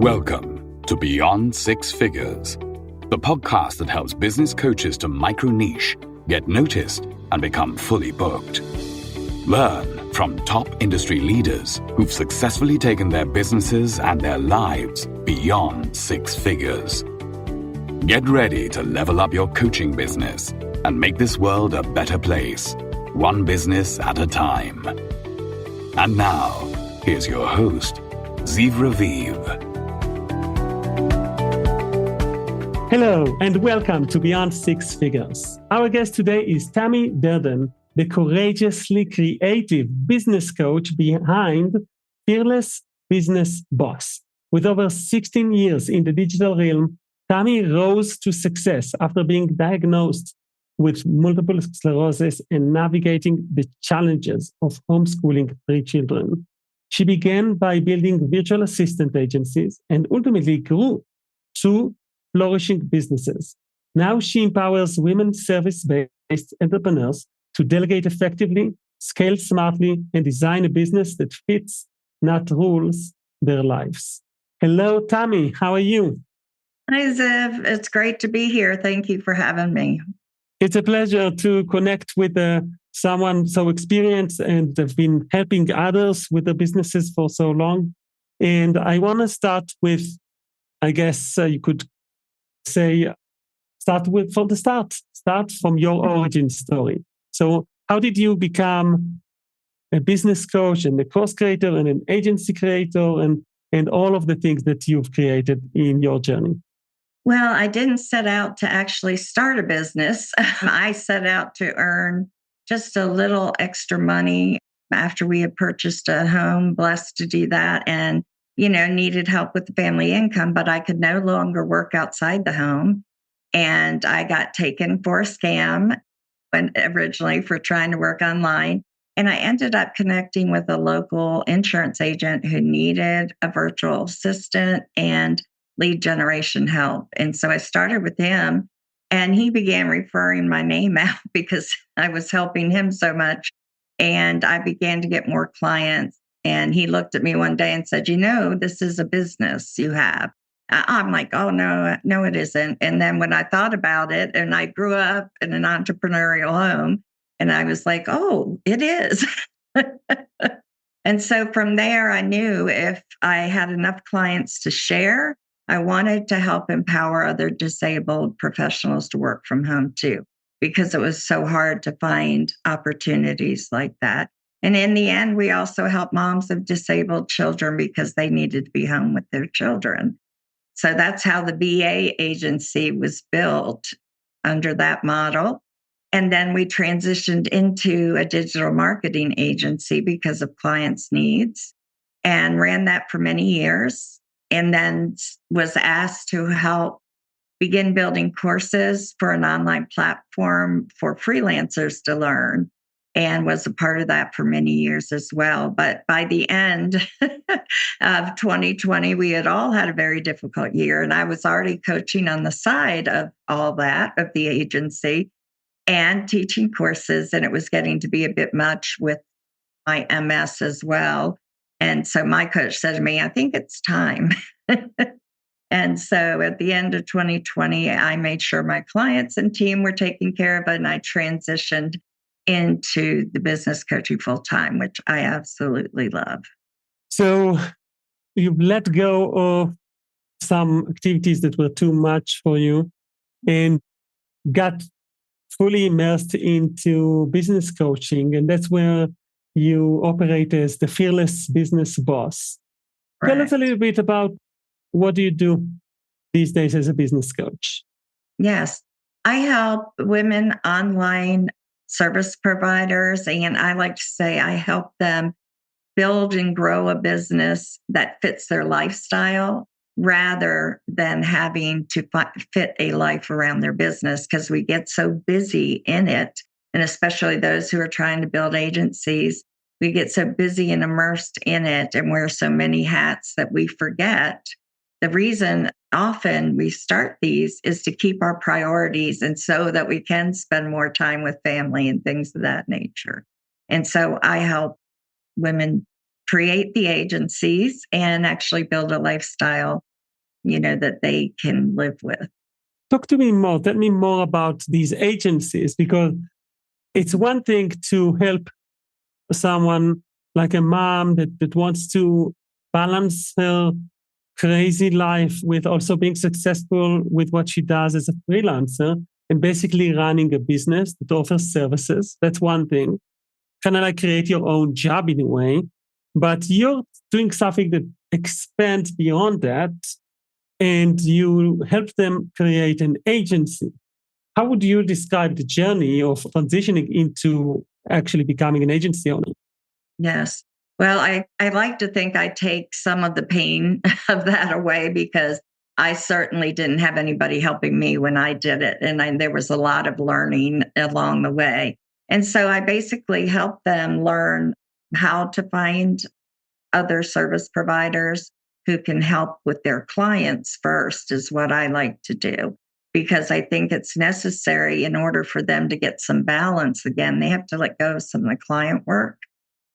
Welcome to Beyond Six Figures, the podcast that helps business coaches to micro-niche, get noticed, and become fully booked. Learn from top industry leaders who've successfully taken their businesses and their lives beyond six figures. Get ready to level up your coaching business and make this world a better place, one business at a time. And now, here's your host, Ziv Raviv. Hello, and welcome to Beyond Six Figures. Our guest today is Tammy Durden, the courageously creative business coach behind Fearless Business Boss. With over 16 years in the digital realm, Tammy rose to success after being diagnosed with multiple sclerosis and navigating the challenges of homeschooling three children. She began by building virtual assistant agencies and ultimately grew to flourishing businesses. Now she empowers women service-based entrepreneurs to delegate effectively, scale smartly, and design a business that fits, not rules, their lives. Hello, Tammy. How are you? Hi, Ziv. It's great to be here. Thank you for having me. It's a pleasure to connect with someone so experienced and have been helping others with their businesses for so long. And I want to start with, I guess you could say, from the start. Start from your origin story. So how did you become a business coach and a course creator and an agency creator and all of the things that you've created in your journey? Well, I didn't set out to actually start a business. I set out to earn just a little extra money after we had purchased a home, blessed to do that, and needed help with the family income, but I could no longer work outside the home. And I got taken for a scam originally for trying to work online. And I ended up connecting with a local insurance agent who needed a virtual assistant and lead generation help. And so I started with him, and he began referring my name out because I was helping him so much. And I began to get more clients. And he looked at me one day and said, this is a business you have. I'm like, oh, no, it isn't. And then when I thought about it, and I grew up in an entrepreneurial home, and I was like, oh, it is. And so from there, I knew if I had enough clients to share, I wanted to help empower other disabled professionals to work from home too, because it was so hard to find opportunities like that. And in the end, we also help moms of disabled children because they needed to be home with their children. So that's how the VA agency was built, under that model. And then we transitioned into a digital marketing agency because of clients' needs, and ran that for many years. And then was asked to help begin building courses for an online platform for freelancers to learn, and was a part of that for many years as well. But by the end of 2020, we had all had a very difficult year. And I was already coaching on the side of all that, of the agency, and teaching courses. And it was getting to be a bit much with my MS as well. And so my coach said to me, I think it's time. And so at the end of 2020, I made sure my clients and team were taken care of, and I transitioned into the business coaching full time, which I absolutely love. So you've let go of some activities that were too much for you and got fully immersed into business coaching. And that's where you operate as the Fearless Business Boss. Right. Tell us a little bit about what do you do these days as a business coach? Yes, I help women online service providers, and I like to say I help them build and grow a business that fits their lifestyle rather than having to fit a life around their business, because we get so busy in it. And especially those who are trying to build agencies, we get so busy and immersed in it and wear so many hats that we forget. The reason often we start these is to keep our priorities, and so that we can spend more time with family and things of that nature. And so I help women create the agencies and actually build a lifestyle that they can live with. Talk to me more. Tell me more about these agencies, because it's one thing to help someone like a mom that wants to balance her crazy life with also being successful with what she does as a freelancer and basically running a business that offers services. That's one thing. Kind of like create your own job in a way. But you're doing something that expands beyond that, and you help them create an agency. How would you describe the journey of transitioning into actually becoming an agency owner? Yes. Well, I like to think I take some of the pain of that away, because I certainly didn't have anybody helping me when I did it. And there was a lot of learning along the way. And so I basically helped them learn how to find other service providers who can help with their clients first, is what I like to do, because I think it's necessary in order for them to get some balance. Again, they have to let go of some of the client work.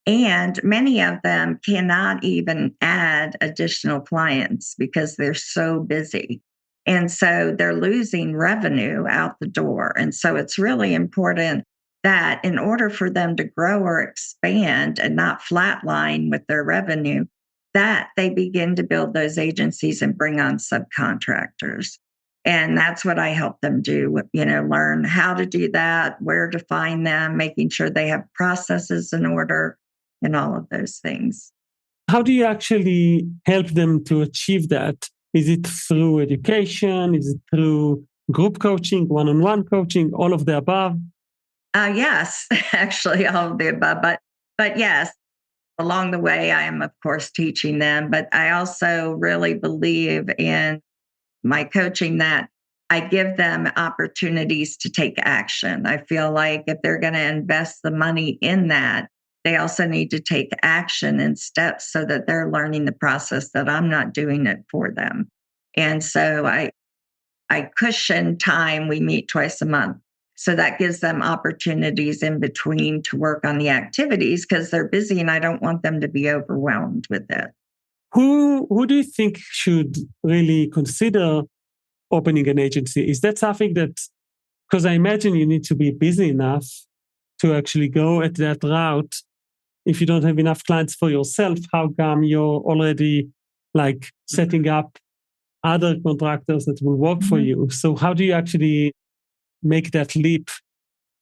And many of them cannot even add additional clients because they're so busy. And so they're losing revenue out the door. And so it's really important that in order for them to grow or expand and not flatline with their revenue, that they begin to build those agencies and bring on subcontractors. And that's what I help them do, learn how to do that, where to find them, making sure they have processes in order, and all of those things. How do you actually help them to achieve that? Is it through education? Is it through group coaching, one-on-one coaching, all of the above? Yes, actually, all of the above. But yes, along the way, I am, of course, teaching them. But I also really believe in my coaching that I give them opportunities to take action. I feel like if they're going to invest the money in that, they also need to take action and steps so that they're learning the process, that I'm not doing it for them. And so I cushion time. We meet twice a month. So that gives them opportunities in between to work on the activities, because they're busy and I don't want them to be overwhelmed with it. Who do you think should really consider opening an agency? Is that something that, because I imagine you need to be busy enough to actually go at that route. If you don't have enough clients for yourself, how come you're already like setting up other contractors that will work for you? So how do you actually make that leap?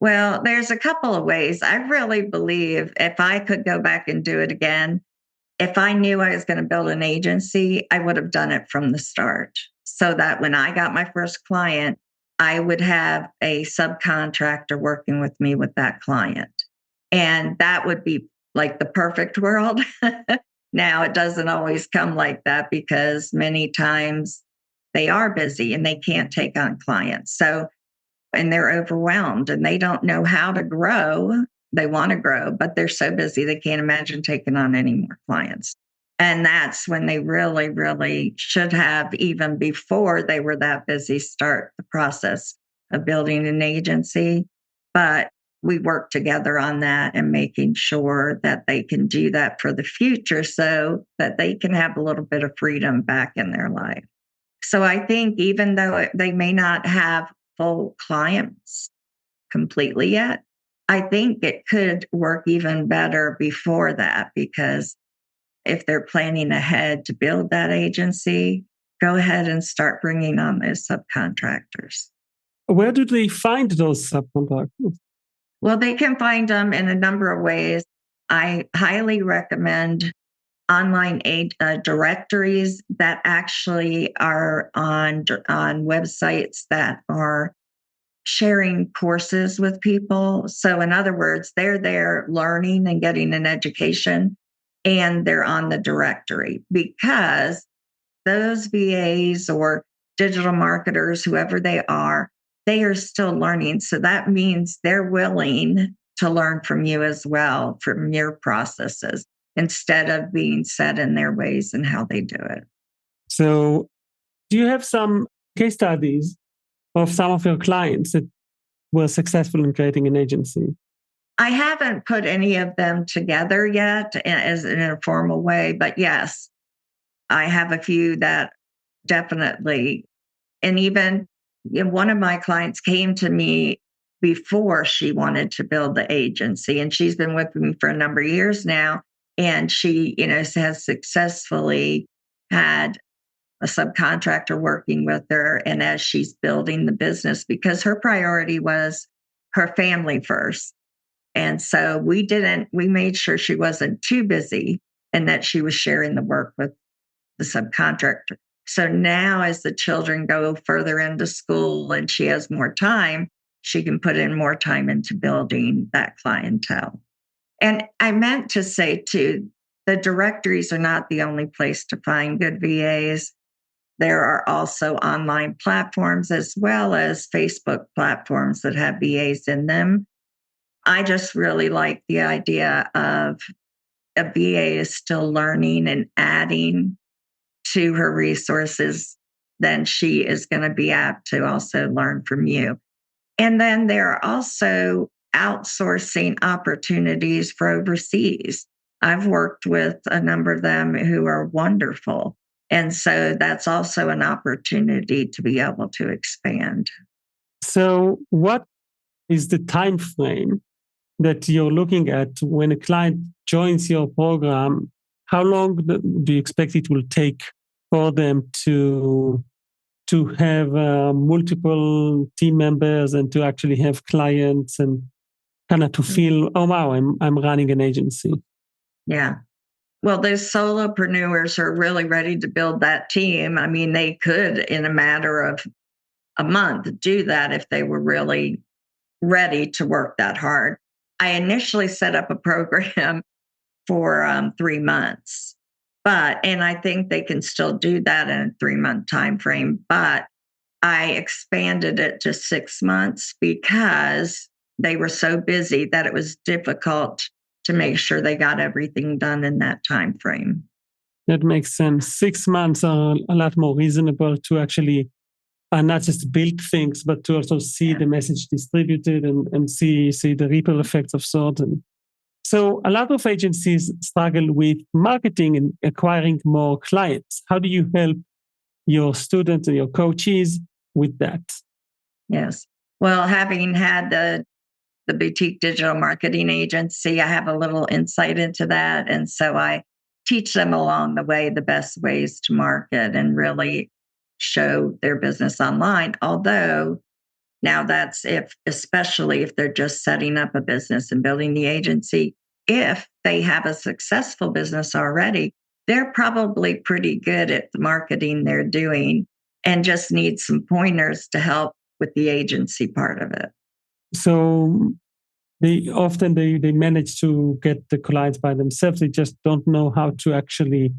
Well, there's a couple of ways. I really believe if I could go back and do it again, if I knew I was going to build an agency, I would have done it from the start, so that when I got my first client, I would have a subcontractor working with me with that client. And that would be like the perfect world. Now, it doesn't always come like that, because many times they are busy and they can't take on clients. And they're overwhelmed and they don't know how to grow. They want to grow, but they're so busy they can't imagine taking on any more clients. And that's when they really, really should have, even before they were that busy, start the process of building an agency. But we work together on that and making sure that they can do that for the future, so that they can have a little bit of freedom back in their life. So I think even though they may not have full clients completely yet, I think it could work even better before that, because if they're planning ahead to build that agency, go ahead and start bringing on those subcontractors. Where do they find those subcontractors? Well, they can find them in a number of ways. I highly recommend online directories that actually are on websites that are sharing courses with people. So in other words, they're there learning and getting an education, and they're on the directory, because those VAs or digital marketers, whoever they are still learning. So that means they're willing to learn from you as well, from your processes, instead of being set in their ways and how they do it. So do you have some case studies of some of your clients that were successful in creating an agency? I haven't put any of them together yet as in a formal way, but yes, I have a few that definitely. And even one of my clients came to me before she wanted to build the agency, and she's been with me for a number of years now. And she, has successfully had a subcontractor working with her. And as she's building the business, because her priority was her family first. And so we made sure she wasn't too busy and that she was sharing the work with the subcontractor. So now as the children go further into school and she has more time, she can put in more time into building that clientele. And I meant to say too, the directories are not the only place to find good VAs. There are also online platforms as well as Facebook platforms that have VAs in them. I just really like the idea of a VA is still learning and adding to her resources, then she is going to be apt to also learn from you. And then there are also outsourcing opportunities for overseas. I've worked with a number of them who are wonderful. And so that's also an opportunity to be able to expand. So what is the time frame that you're looking at when a client joins your program? How long do you expect it will take for them to have multiple team members and to actually have clients and kind of to feel, oh wow, I'm running an agency? Yeah. Well, those solopreneurs are really ready to build that team. I mean, they could, in a matter of a month, do that if they were really ready to work that hard. I initially set up a program for 3 months, and I think they can still do that in a 3-month time frame. But I expanded it to 6 months because they were so busy that it was difficult to make sure they got everything done in that time frame. That makes sense. 6 months are a lot more reasonable to actually not just build things, but to also see the message distributed and see the ripple effects of sorts. And so a lot of agencies struggle with marketing and acquiring more clients. How do you help your students and your coaches with that? Yes. Well, having had the boutique digital marketing agency, I have a little insight into that. And so I teach them along the way the best ways to market and really show their business online. Although now that's especially if they're just setting up a business and building the agency. If they have a successful business already, they're probably pretty good at the marketing they're doing and just need some pointers to help with the agency part of it. So they often manage to get the clients by themselves. They just don't know how to actually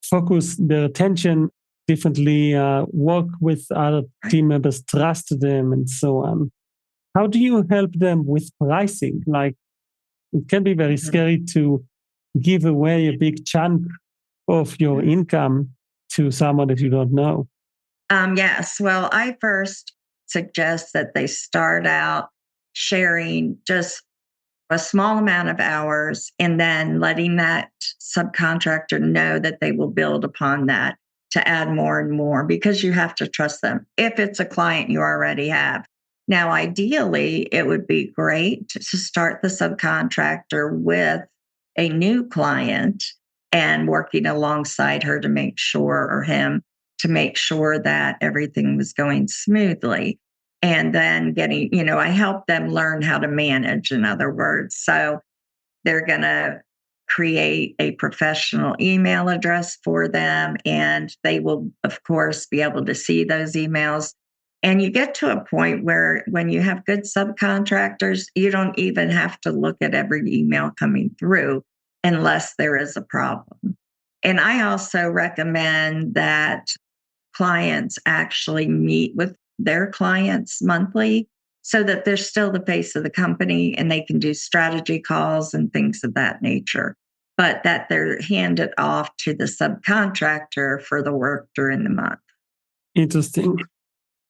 focus their attention differently, work with other team members, trust them, and so on. How do you help them with pricing? Like, it can be very scary to give away a big chunk of your income to someone that you don't know. Yes. Well, I first suggest that they start out sharing just a small amount of hours and then letting that subcontractor know that they will build upon that to add more and more, because you have to trust them if it's a client you already have. Now, ideally, it would be great to start the subcontractor with a new client and working alongside her to make sure, or him, to make sure that everything was going smoothly. And then I help them learn how to manage, in other words. So they're going to create a professional email address for them, and they will, of course, be able to see those emails. And you get to a point where when you have good subcontractors, you don't even have to look at every email coming through unless there is a problem. And I also recommend that clients actually meet with their clients monthly so that they're still the face of the company and they can do strategy calls and things of that nature, but that they're handed off to the subcontractor for the work during the month. Interesting.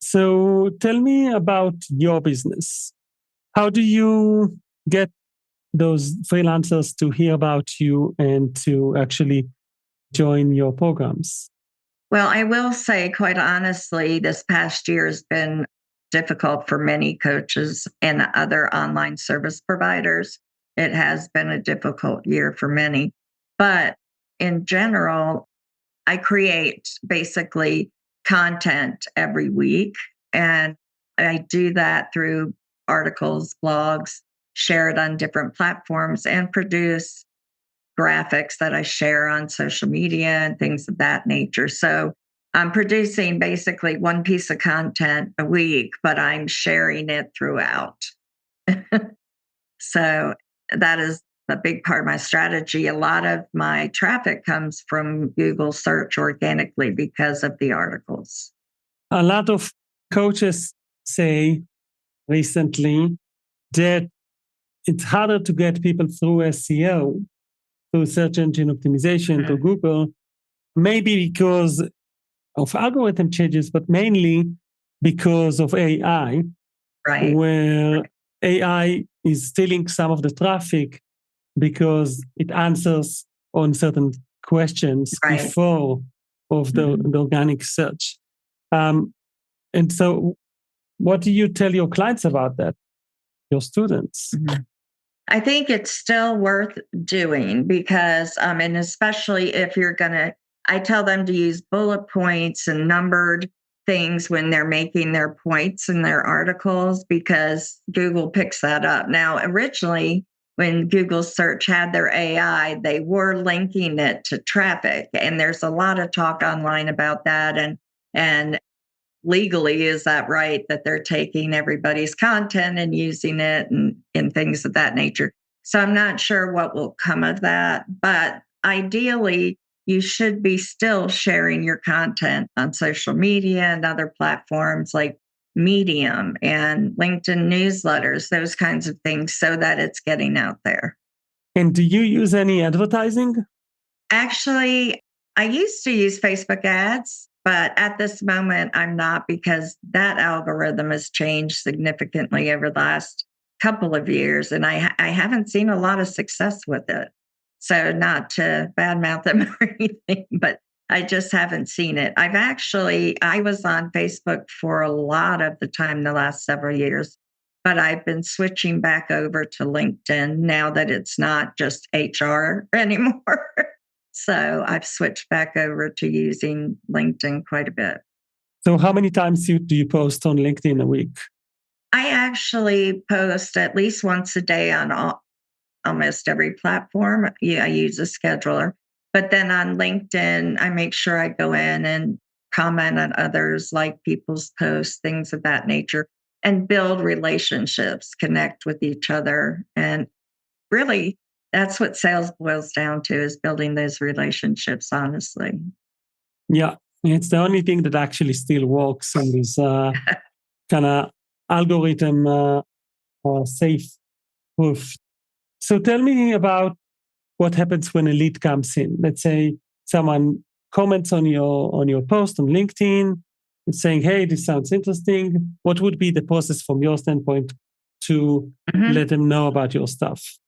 So tell me about your business. How do you get those freelancers to hear about you and to actually join your programs? Well, I will say, quite honestly, this past year has been difficult for many coaches and other online service providers. It has been a difficult year for many. But in general, I create basically content every week. And I do that through articles, blogs, share it on different platforms, and produce graphics that I share on social media and things of that nature. So I'm producing basically one piece of content a week, but I'm sharing it throughout. So that is a big part of my strategy. A lot of my traffic comes from Google search organically because of the articles. A lot of coaches say recently that it's harder to get people through SEO, through search engine optimization, to Google, maybe because of algorithm changes, but mainly because of AI, Right. where AI is stealing some of the traffic because it answers on certain questions before of the organic search. And so what do you tell your clients about that, your students? I think it's still worth doing because, and especially if you're going to, I tell them to use bullet points and numbered things when they're making their points in their articles because Google picks that up. Now, originally, when Google search had their AI, they were linking it to traffic. And there's a lot of talk online about that. And legally, is that right that they're taking everybody's content and using it and things of that nature? So I'm not sure what will come of that. But ideally, you should be still sharing your content on social media and other platforms like Medium and LinkedIn newsletters, those kinds of things, so that it's getting out there. And do you use any advertising? Actually, I used to use Facebook ads, but at this moment, I'm not because that algorithm has changed significantly over the last couple of years, and I haven't seen a lot of success with it. So not to badmouth them or anything, but I just haven't seen it. I was on Facebook for a lot of the time the last several years, but I've been switching back over to LinkedIn now that it's not just HR anymore. So I've switched back over to using LinkedIn quite a bit. So how many times do you post on LinkedIn a week? I actually post at least once a day on almost every platform. Yeah, I use a scheduler. But then on LinkedIn, I make sure I go in and comment on others, like people's posts, things of that nature, and build relationships, connect with each other. And really, that's what sales boils down to, is building those relationships, honestly. Yeah, it's the only thing that actually still works in this kind of algorithm safe proof. So tell me about what happens when a lead comes in. Let's say someone comments on your post on LinkedIn saying, hey, this sounds interesting. What would be the process from your standpoint to let them know about your stuff?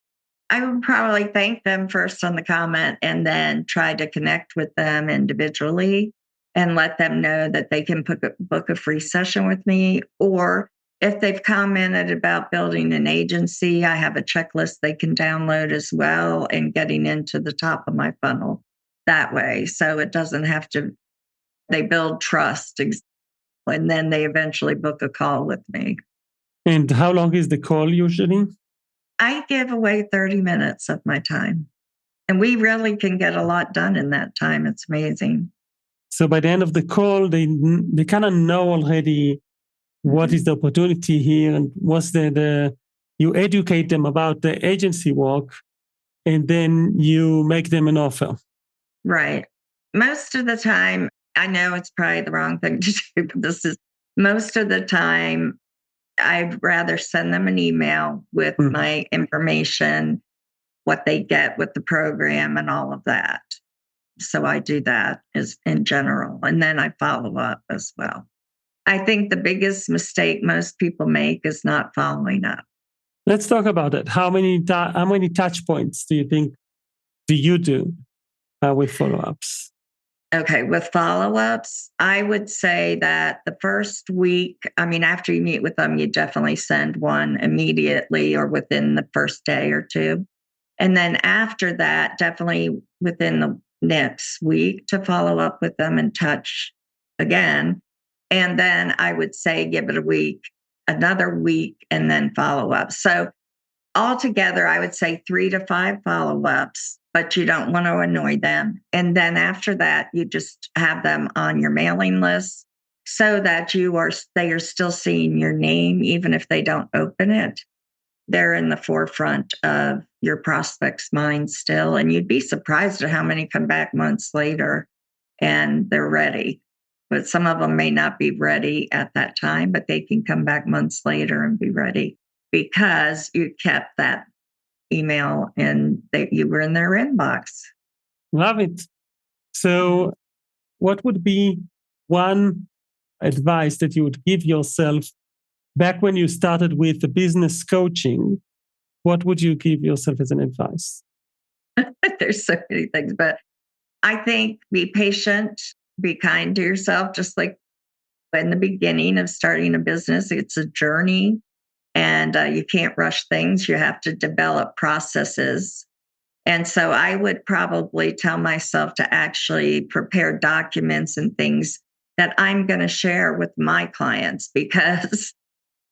I would probably thank them first on the comment and then try to connect with them individually and let them know that they can book a free session with me. Or if they've commented about building an agency, I have a checklist they can download as well and getting into the top of my funnel that way. So it doesn't have to, they build trust and then they eventually book a call with me. And how long is the call usually? I give away 30 minutes of my time. And we really can get a lot done in that time. It's amazing. So by the end of the call, they kind of know already what is the opportunity here and what's you educate them about the agency work and then you make them an offer. Right. Most of the time, I know it's probably the wrong thing to do, but most of the time, I'd rather send them an email with my information, what they get with the program and all of that. So I do that as in general. And then I follow up as well. I think the biggest mistake most people make is not following up. Let's talk about it. How many touch points do you think do with follow-ups? Okay, with follow-ups, I would say that the first week, after you meet with them, you definitely send one immediately or within the first day or two. And then after that, definitely within the next week to follow up with them and touch again. And then I would say give it a week, another week, and then follow up. So altogether, I would say 3 to 5 follow-ups, but you don't want to annoy them. And then after that, you just have them on your mailing list so that they are still seeing your name, even if they don't open it. They're in the forefront of your prospects' mind still. And you'd be surprised at how many come back months later and they're ready. But some of them may not be ready at that time, but they can come back months later and be ready because you kept that email and you were in their inbox. Love it. So what would be one advice that you would give yourself back when you started with the business coaching? What would you give yourself as an advice? There's so many things, but I think be patient, be kind to yourself. Just like in the beginning of starting a business, it's a journey and you can't rush things. You have to develop processes. And so I would probably tell myself to actually prepare documents and things that I'm going to share with my clients, because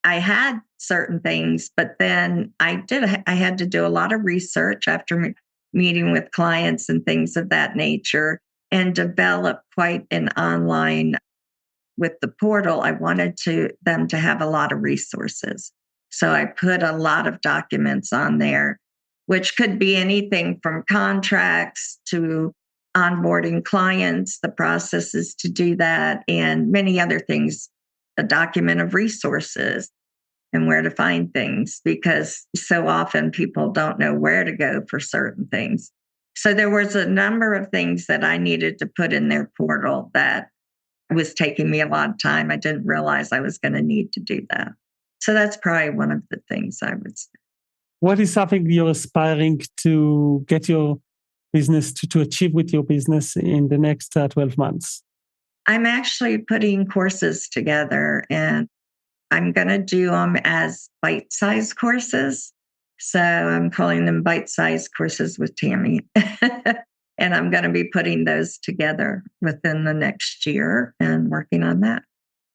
I had certain things, but then I had to do a lot of research after meeting with clients and things of that nature and develop quite an online with the portal. I wanted them to have a lot of resources. So I put a lot of documents on there, which could be anything from contracts to onboarding clients, the processes to do that, and many other things. A document of resources and where to find things, because so often people don't know where to go for certain things. So there was a number of things that I needed to put in their portal that was taking me a lot of time. I didn't realize I was going to need to do that. So that's probably one of the things I would say. What is something you're aspiring to get your business to achieve with your business in the next 12 months? I'm actually putting courses together, and I'm going to do them as bite-sized courses. So I'm calling them bite-sized courses with Tammy. And I'm going to be putting those together within the next year and working on that.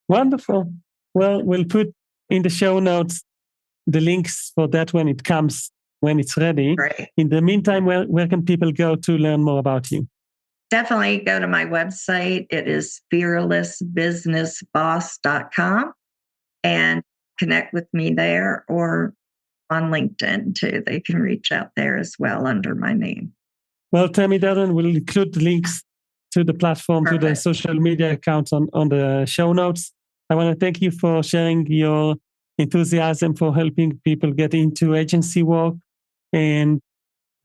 Wonderful. Well, we'll put in the show notes the links for that when it's ready. Right. In the meantime, where can people go to learn more about you? Definitely go to my website. It is fearlessbusinessboss.com, and connect with me there, or on LinkedIn too. They can reach out there as well under my name. Well, Tammy Durden will include the links to the platform, Perfect. To the social media accounts on the show notes. I want to thank you for sharing your enthusiasm for helping people get into agency work and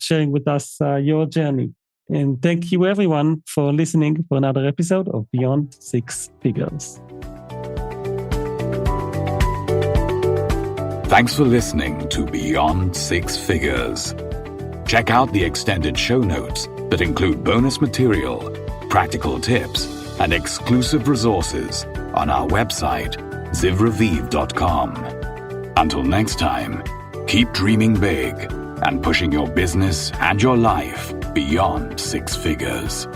sharing with us your journey. And thank you, everyone, for listening for another episode of Beyond Six Figures. Thanks for listening to Beyond Six Figures. Check out the extended show notes that include bonus material, practical tips, and exclusive resources on our website, zivraviv.com. Until next time, keep dreaming big and pushing your business and your life beyond six figures.